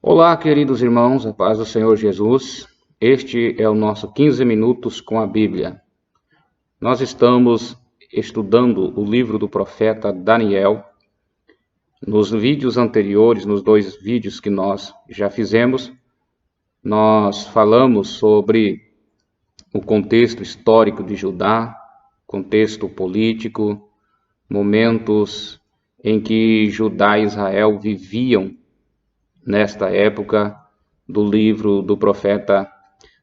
Olá, queridos irmãos, a paz do Senhor Jesus. Este é o nosso 15 minutos com a Bíblia. Nós estamos estudando o livro do profeta Daniel. Nos vídeos anteriores, nos 2 vídeos que nós já fizemos, nós falamos sobre o contexto histórico de Judá, contexto político, momentos em que Judá e Israel viviam nesta época do livro do profeta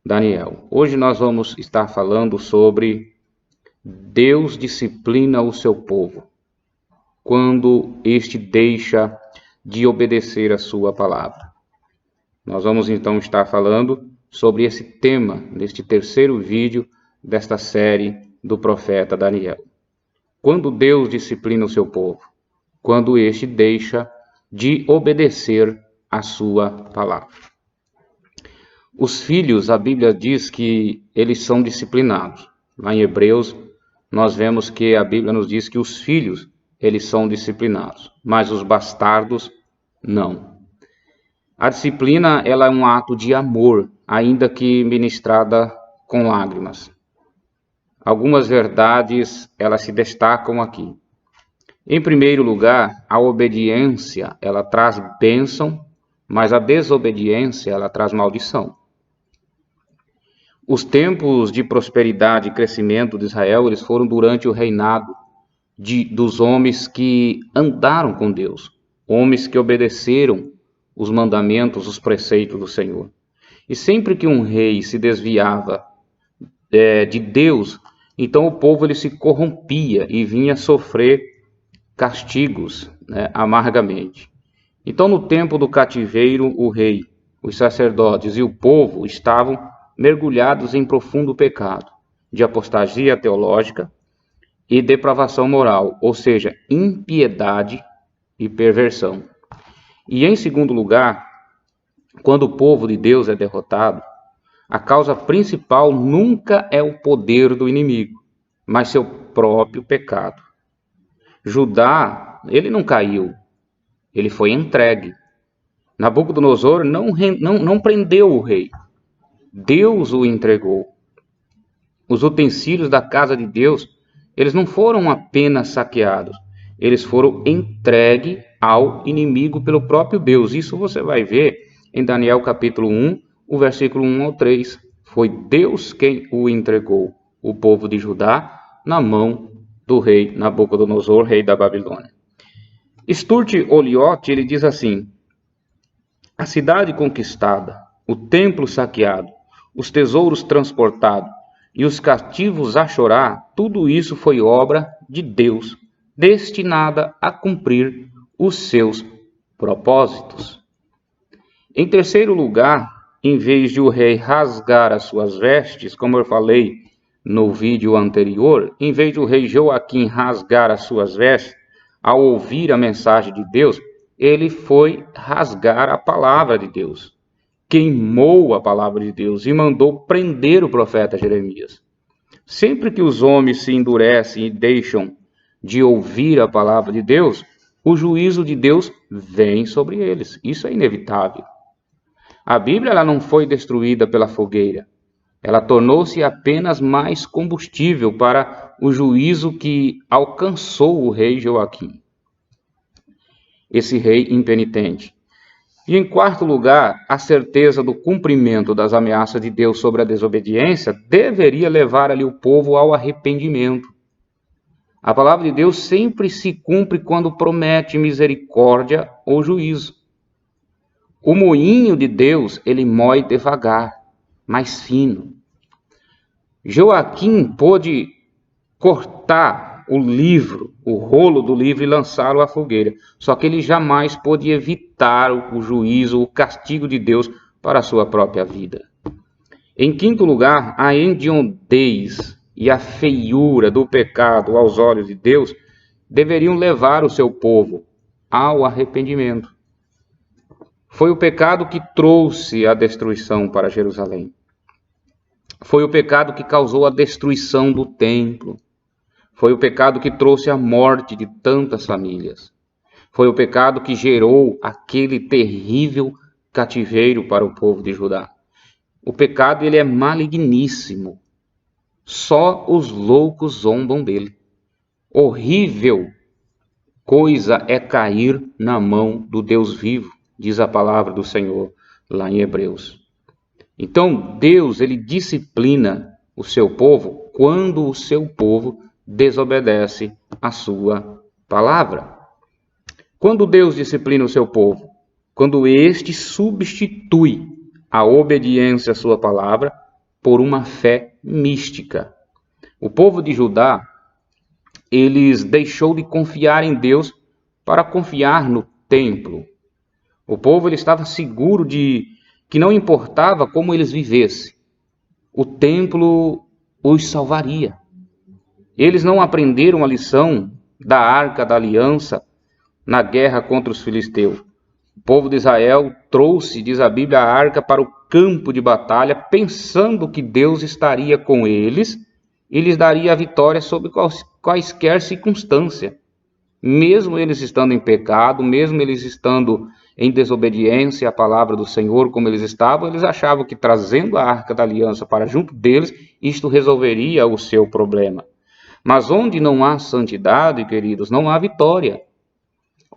Daniel. Hoje nós vamos estar falando sobre Deus disciplina o seu povo quando este deixa de obedecer a sua palavra. Nós vamos então estar falando sobre esse tema neste terceiro vídeo desta série do profeta Daniel. Quando Deus disciplina o seu povo, quando este deixa de obedecer a sua palavra. Os filhos, a Bíblia diz que eles são disciplinados. Lá em Hebreus, nós vemos que a Bíblia nos diz que os filhos, eles são disciplinados, mas os bastardos, não. A disciplina, ela é um ato de amor, ainda que ministrada com lágrimas. Algumas verdades, elas se destacam aqui. Em primeiro lugar, a obediência, ela traz bênção, mas a desobediência, ela traz maldição. Os tempos de prosperidade e crescimento de Israel, eles foram durante o reinado dos homens que andaram com Deus, homens que obedeceram os mandamentos, os preceitos do Senhor. E sempre que um rei se desviava de Deus, então o povo ele se corrompia e vinha sofrer castigos, amargamente. Então, no tempo do cativeiro, o rei, os sacerdotes e o povo estavam mergulhados em profundo pecado, de apostasia teológica e depravação moral, ou seja, impiedade e perversão. E em segundo lugar, quando o povo de Deus é derrotado, a causa principal nunca é o poder do inimigo, mas seu próprio pecado. Judá, ele não caiu, ele foi entregue. Nabucodonosor não prendeu o rei. Deus o entregou. Os utensílios da casa de Deus, eles não foram apenas saqueados. Eles foram entregues ao inimigo pelo próprio Deus. Isso você vai ver em Daniel capítulo 1, o versículo 1 ao 3. Foi Deus quem o entregou, o povo de Judá, na mão do rei Nabucodonosor, rei da Babilônia. Stuart Olyott, ele diz assim: a cidade conquistada, o templo saqueado, os tesouros transportados e os cativos a chorar, tudo isso foi obra de Deus, destinada a cumprir os seus propósitos. Em terceiro lugar, em vez de o rei rasgar as suas vestes, como eu falei no vídeo anterior, em vez de o rei Joaquim rasgar as suas vestes, ao ouvir a mensagem de Deus, ele foi rasgar a palavra de Deus. Queimou a palavra de Deus e mandou prender o profeta Jeremias. Sempre que os homens se endurecem e deixam de ouvir a palavra de Deus, o juízo de Deus vem sobre eles. Isso é inevitável. A Bíblia ela não foi destruída pela fogueira. Ela tornou-se apenas mais combustível para o juízo que alcançou o rei Joaquim, esse rei impenitente. E em quarto lugar, a certeza do cumprimento das ameaças de Deus sobre a desobediência deveria levar ali o povo ao arrependimento. A palavra de Deus sempre se cumpre quando promete misericórdia ou juízo. O moinho de Deus, ele moe devagar, mais fino. Joaquim pôde cortar o rolo do livro e lançá-lo à fogueira. Só que ele jamais pôde evitar o juízo, o castigo de Deus para a sua própria vida. Em quinto lugar, a hediondez e a feiura do pecado aos olhos de Deus deveriam levar o seu povo ao arrependimento. Foi o pecado que trouxe a destruição para Jerusalém. Foi o pecado que causou a destruição do templo. Foi o pecado que trouxe a morte de tantas famílias. Foi o pecado que gerou aquele terrível cativeiro para o povo de Judá. O pecado, ele é maligníssimo. Só os loucos zombam dele. Horrível coisa é cair na mão do Deus vivo, diz a palavra do Senhor lá em Hebreus. Então, Deus, ele disciplina o seu povo quando o seu povo desobedece a sua palavra. Quando Deus disciplina o seu povo? Quando este substitui a obediência à sua palavra por uma fé mística. O povo de Judá, eles deixou de confiar em Deus para confiar no templo. O povo, ele estava seguro de que não importava como eles vivessem, o templo os salvaria. Eles não aprenderam a lição da Arca da Aliança na guerra contra os filisteus. O povo de Israel trouxe, diz a Bíblia, a arca para o campo de batalha, pensando que Deus estaria com eles e lhes daria a vitória sobre quaisquer circunstância. Mesmo eles estando em pecado, mesmo eles estando em desobediência à palavra do Senhor como eles estavam, eles achavam que trazendo a Arca da Aliança para junto deles, isto resolveria o seu problema. Mas onde não há santidade, queridos, não há vitória.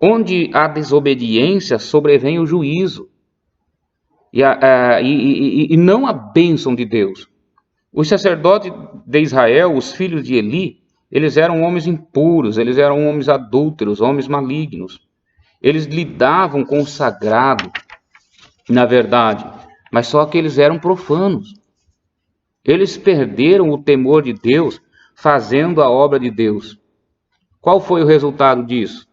Onde há desobediência, sobrevém o juízo. E não a bênção de Deus. Os sacerdotes de Israel, os filhos de Eli, eles eram homens impuros, eles eram homens adúlteros, homens malignos. Eles lidavam com o sagrado, na verdade, mas só que eles eram profanos. Eles perderam o temor de Deus fazendo a obra de Deus. Qual foi o resultado disso?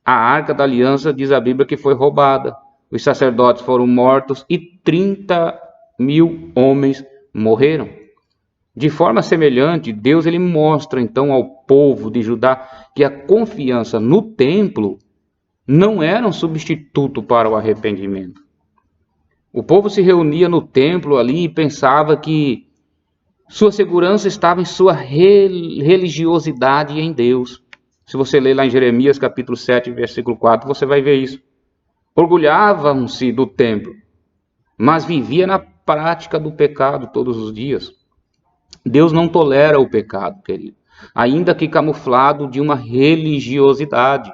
A Arca da Aliança, diz a Bíblia, que foi roubada. Os sacerdotes foram mortos e 30.000 homens morreram. De forma semelhante, Deus, ele mostra então ao povo de Judá que a confiança no templo não era um substituto para o arrependimento. O povo se reunia no templo ali e pensava que sua segurança estava em sua religiosidade em Deus. Se você ler lá em Jeremias capítulo 7, versículo 4, você vai ver isso. Orgulhavam-se do templo, mas vivia na prática do pecado todos os dias. Deus não tolera o pecado, querido, ainda que camuflado de uma religiosidade.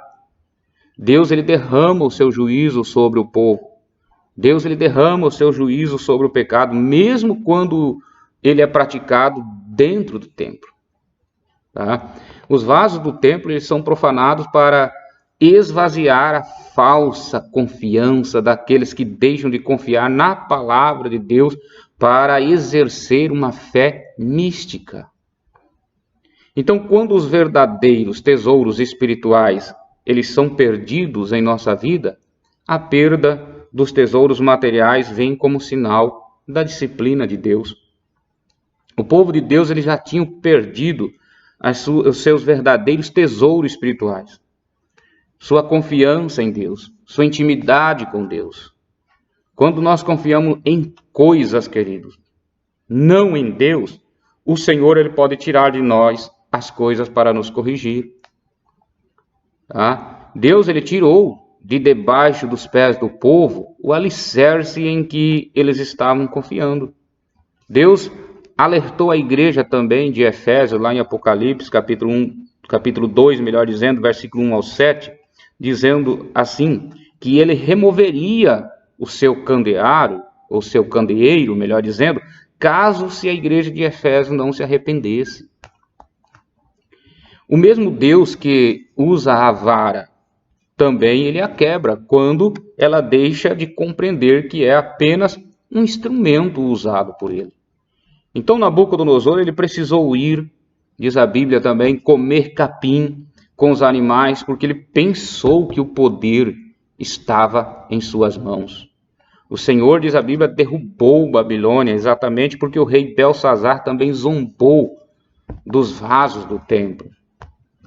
Deus, ele derrama o seu juízo sobre o povo. Deus, ele derrama o seu juízo sobre o pecado, mesmo quando ele é praticado dentro do templo. Tá? Os vasos do templo, eles são profanados para esvaziar a falsa confiança daqueles que deixam de confiar na palavra de Deus para exercer uma fé mística. Então, quando os verdadeiros tesouros espirituais eles são perdidos em nossa vida, a perda dos tesouros materiais vem como sinal da disciplina de Deus. O povo de Deus, eles já tinham perdido os seus verdadeiros tesouros espirituais, sua confiança em Deus, sua intimidade com Deus. Quando nós confiamos em coisas, queridos, não em Deus, o Senhor, ele pode tirar de nós as coisas para nos corrigir. Tá? Deus, ele tirou de debaixo dos pés do povo o alicerce em que eles estavam confiando. Deus alertou a igreja também de Efésios, lá em Apocalipse, capítulo 2, melhor dizendo, versículo 1 ao 7, dizendo assim, que ele removeria o seu candeeiro, ou seu candeeiro, melhor dizendo, caso se a igreja de Efésio não se arrependesse. O mesmo Deus que usa a vara, também ele a quebra, quando ela deixa de compreender que é apenas um instrumento usado por ele. Então Nabucodonosor, ele precisou ir, diz a Bíblia também, comer capim com os animais, porque ele pensou que o poder estava em suas mãos. O Senhor, diz a Bíblia, derrubou Babilônia, exatamente porque o rei Belsazar também zombou dos vasos do templo.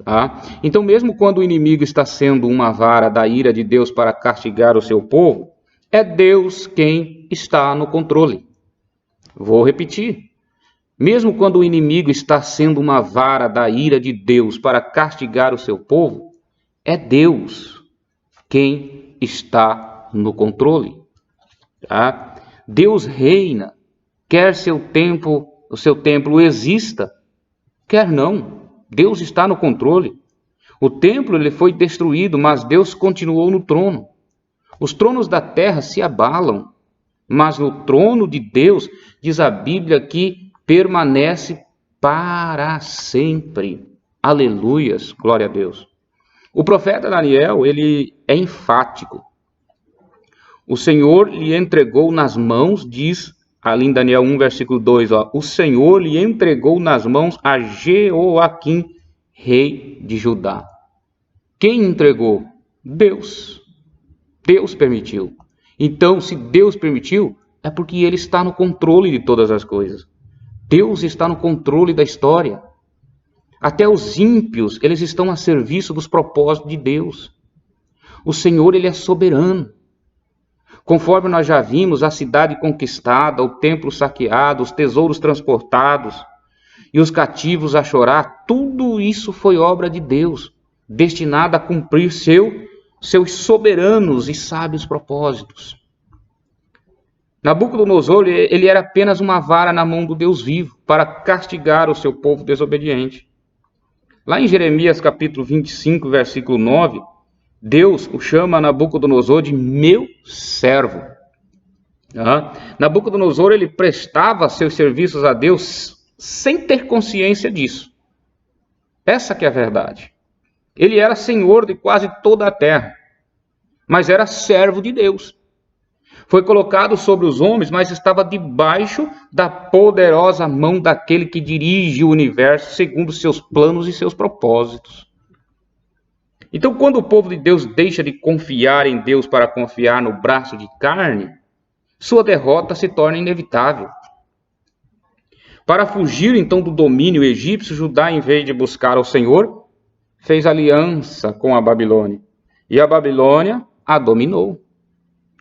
Tá? Então, mesmo quando o inimigo está sendo uma vara da ira de Deus para castigar o seu povo, é Deus quem está no controle. Vou repetir. Mesmo quando o inimigo está sendo uma vara da ira de Deus para castigar o seu povo, é Deus quem está no controle. Tá? Deus reina, quer o seu templo exista, quer não. Deus está no controle. O templo ele foi destruído, mas Deus continuou no trono. Os tronos da terra se abalam, mas no trono de Deus, diz a Bíblia, que permanece para sempre. Aleluias, glória a Deus. O profeta Daniel, ele é enfático. O Senhor lhe entregou nas mãos, diz ali em Daniel 1, versículo 2, o Senhor lhe entregou nas mãos a Jeoaquim, rei de Judá. Quem entregou? Deus. Deus permitiu. Então, se Deus permitiu, é porque Ele está no controle de todas as coisas. Deus está no controle da história. Até os ímpios, eles estão a serviço dos propósitos de Deus. O Senhor, Ele é soberano. Conforme nós já vimos, a cidade conquistada, o templo saqueado, os tesouros transportados e os cativos a chorar, tudo isso foi obra de Deus, destinada a cumprir seus soberanos e sábios propósitos. Nabucodonosor, ele era apenas uma vara na mão do Deus vivo, para castigar o seu povo desobediente. Lá em Jeremias capítulo 25, versículo 9, Deus o chama Nabucodonosor de meu servo. Nabucodonosor, ele prestava seus serviços a Deus sem ter consciência disso. Essa que é a verdade. Ele era senhor de quase toda a terra, mas era servo de Deus. Foi colocado sobre os homens, mas estava debaixo da poderosa mão daquele que dirige o universo segundo seus planos e seus propósitos. Então, quando o povo de Deus deixa de confiar em Deus para confiar no braço de carne, sua derrota se torna inevitável. Para fugir então do domínio egípcio, Judá, em vez de buscar ao Senhor, fez aliança com a Babilônia. E a Babilônia a dominou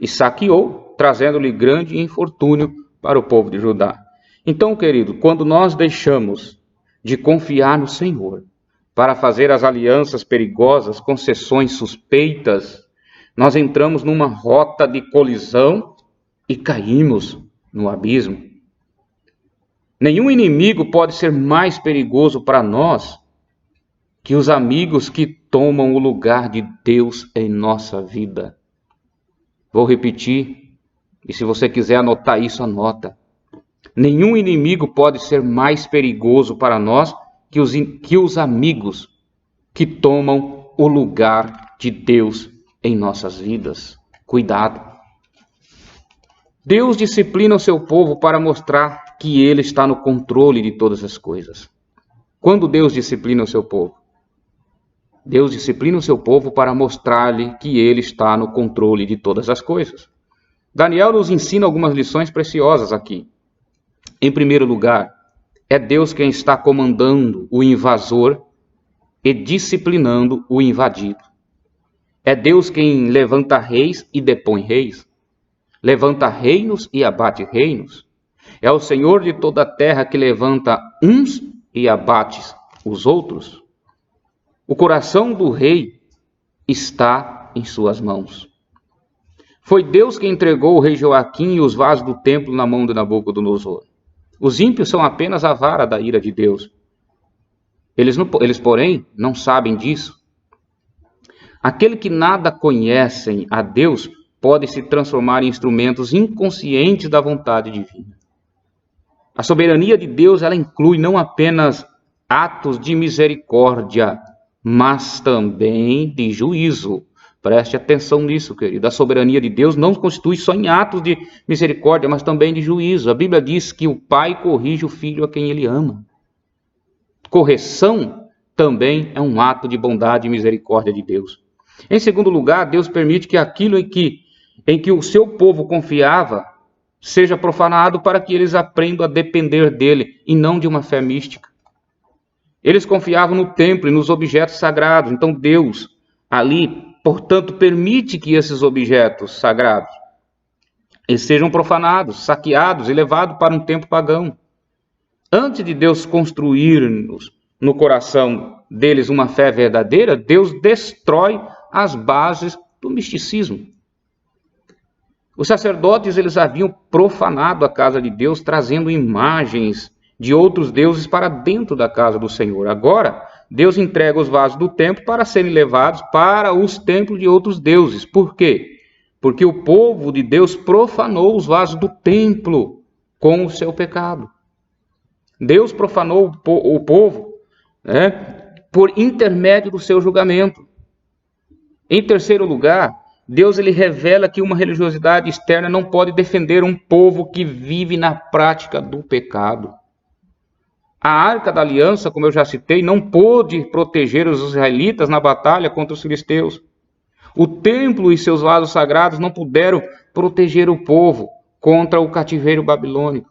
e saqueou, trazendo-lhe grande infortúnio para o povo de Judá. Então, querido, quando nós deixamos de confiar no Senhor para fazer as alianças perigosas, concessões suspeitas, nós entramos numa rota de colisão e caímos no abismo. Nenhum inimigo pode ser mais perigoso para nós que os amigos que tomam o lugar de Deus em nossa vida. Vou repetir, e se você quiser anotar isso, anota. Nenhum inimigo pode ser mais perigoso para nós que os amigos que tomam o lugar de Deus em nossas vidas. Cuidado. Deus disciplina o seu povo para mostrar que Ele está no controle de todas as coisas. Quando Deus disciplina o seu povo? Deus disciplina o seu povo para mostrar-lhe que Ele está no controle de todas as coisas. Daniel nos ensina algumas lições preciosas aqui. Em primeiro lugar, é Deus quem está comandando o invasor e disciplinando o invadido. É Deus quem levanta reis e depõe reis. Levanta reinos e abate reinos. É o Senhor de toda a terra que levanta uns e abate os outros. O coração do rei está em suas mãos. Foi Deus que entregou o rei Joaquim e os vasos do templo na mão de Nabucodonosor. Os ímpios são apenas a vara da ira de Deus. Eles, porém, não sabem disso. Aquele que nada conhecem a Deus pode se transformar em instrumentos inconscientes da vontade divina. A soberania de Deus, ela inclui não apenas atos de misericórdia, mas também de juízo. Preste atenção nisso, querido. A soberania de Deus não constitui só em atos de misericórdia, mas também de juízo. A Bíblia diz que o pai corrige o filho a quem ele ama. Correção também é um ato de bondade e misericórdia de Deus. Em segundo lugar, Deus permite que aquilo em que o seu povo confiava seja profanado para que eles aprendam a depender dele e não de uma fé mística. Eles confiavam no templo e nos objetos sagrados. Então Deus ali, portanto, permite que esses objetos sagrados eles sejam profanados, saqueados e levados para um templo pagão. Antes de Deus construir no coração deles uma fé verdadeira, Deus destrói as bases do misticismo. Os sacerdotes, eles haviam profanado a casa de Deus, trazendo imagens de outros deuses para dentro da casa do Senhor. Agora, Deus entrega os vasos do templo para serem levados para os templos de outros deuses. Por quê? Porque o povo de Deus profanou os vasos do templo com o seu pecado. Deus profanou o povo, né, por intermédio do seu julgamento. Em terceiro lugar, Deus ele revela que uma religiosidade externa não pode defender um povo que vive na prática do pecado. A Arca da Aliança, como eu já citei, não pôde proteger os israelitas na batalha contra os filisteus. O templo e seus vasos sagrados não puderam proteger o povo contra o cativeiro babilônico.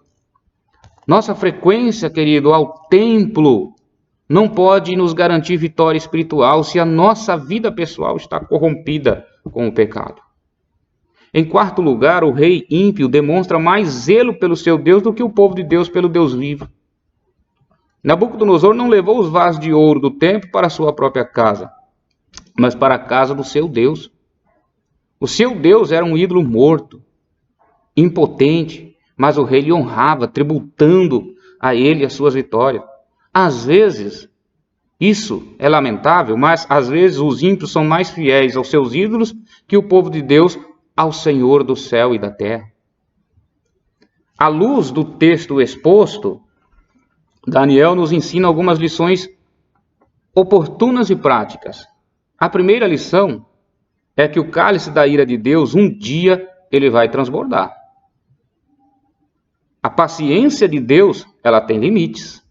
Nossa frequência, querido, ao templo não pode nos garantir vitória espiritual se a nossa vida pessoal está corrompida com o pecado. Em quarto lugar, o rei ímpio demonstra mais zelo pelo seu Deus do que o povo de Deus pelo Deus vivo. Nabucodonosor não levou os vasos de ouro do templo para a sua própria casa, mas para a casa do seu Deus. O seu Deus era um ídolo morto, impotente, mas o rei lhe honrava, tributando a ele as suas vitórias. Às vezes, isso é lamentável, mas às vezes os ímpios são mais fiéis aos seus ídolos que o povo de Deus ao Senhor do céu e da terra. À luz do texto exposto, Daniel nos ensina algumas lições oportunas e práticas. A primeira lição é que o cálice da ira de Deus, um dia, ele vai transbordar. A paciência de Deus, ela tem limites.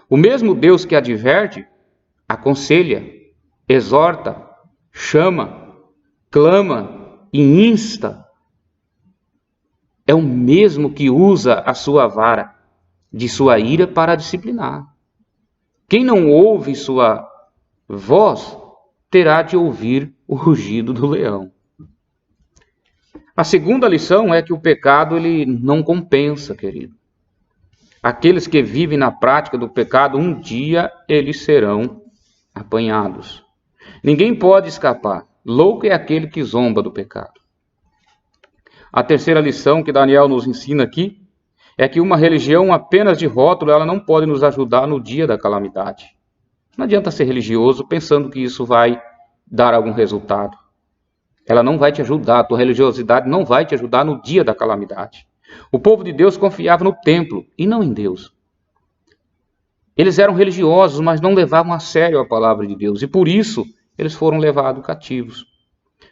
O mesmo Deus que adverte, aconselha, exorta, chama, clama e insta, é o mesmo que usa a sua vara de sua ira para disciplinar. Quem não ouve sua voz, terá de ouvir o rugido do leão. A segunda lição é que o pecado ele não compensa, querido. Aqueles que vivem na prática do pecado, um dia eles serão apanhados. Ninguém pode escapar. Louco é aquele que zomba do pecado. A terceira lição que Daniel nos ensina aqui é que uma religião apenas de rótulo, ela não pode nos ajudar no dia da calamidade. Não adianta ser religioso pensando que isso vai dar algum resultado. Ela não vai te ajudar, a tua religiosidade não vai te ajudar no dia da calamidade. O povo de Deus confiava no templo e não em Deus. Eles eram religiosos, mas não levavam a sério a palavra de Deus, e por isso eles foram levados cativos.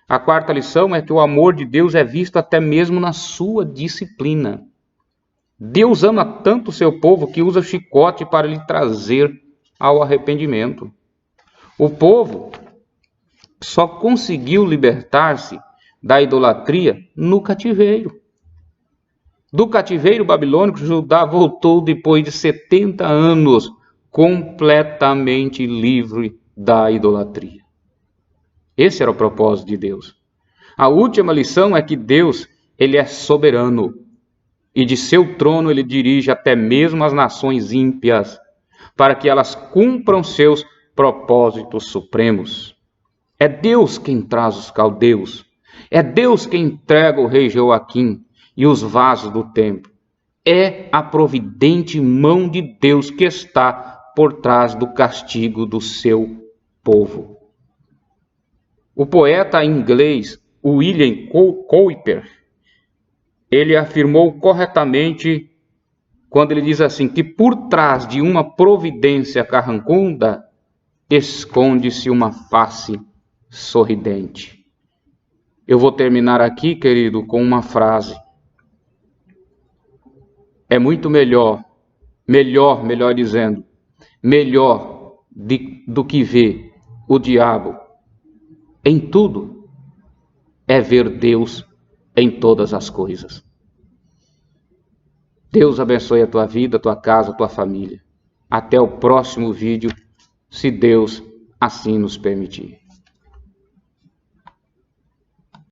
A quarta lição é que o amor de Deus é visto até mesmo na sua disciplina. Deus ama tanto o seu povo que usa o chicote para lhe trazer ao arrependimento. O povo só conseguiu libertar-se da idolatria no cativeiro. Do cativeiro babilônico, Judá voltou depois de 70 anos completamente livre da idolatria. Esse era o propósito de Deus. A última lição é que Deus, ele é soberano e de seu trono ele dirige até mesmo as nações ímpias para que elas cumpram seus propósitos supremos. É Deus quem traz os caldeus. É Deus quem entrega o rei Joaquim e os vasos do templo. É a providente mão de Deus que está por trás do castigo do seu povo. O poeta inglês William Cowper, ele afirmou corretamente quando ele diz assim, que por trás de uma providência carrancuda esconde-se uma face sorridente. Eu vou terminar aqui, querido, com uma frase. É muito melhor dizendo, melhor do que ver o diabo em tudo, é ver Deus em todas as coisas. Deus abençoe a tua vida, a tua casa, a tua família. Até o próximo vídeo, se Deus assim nos permitir.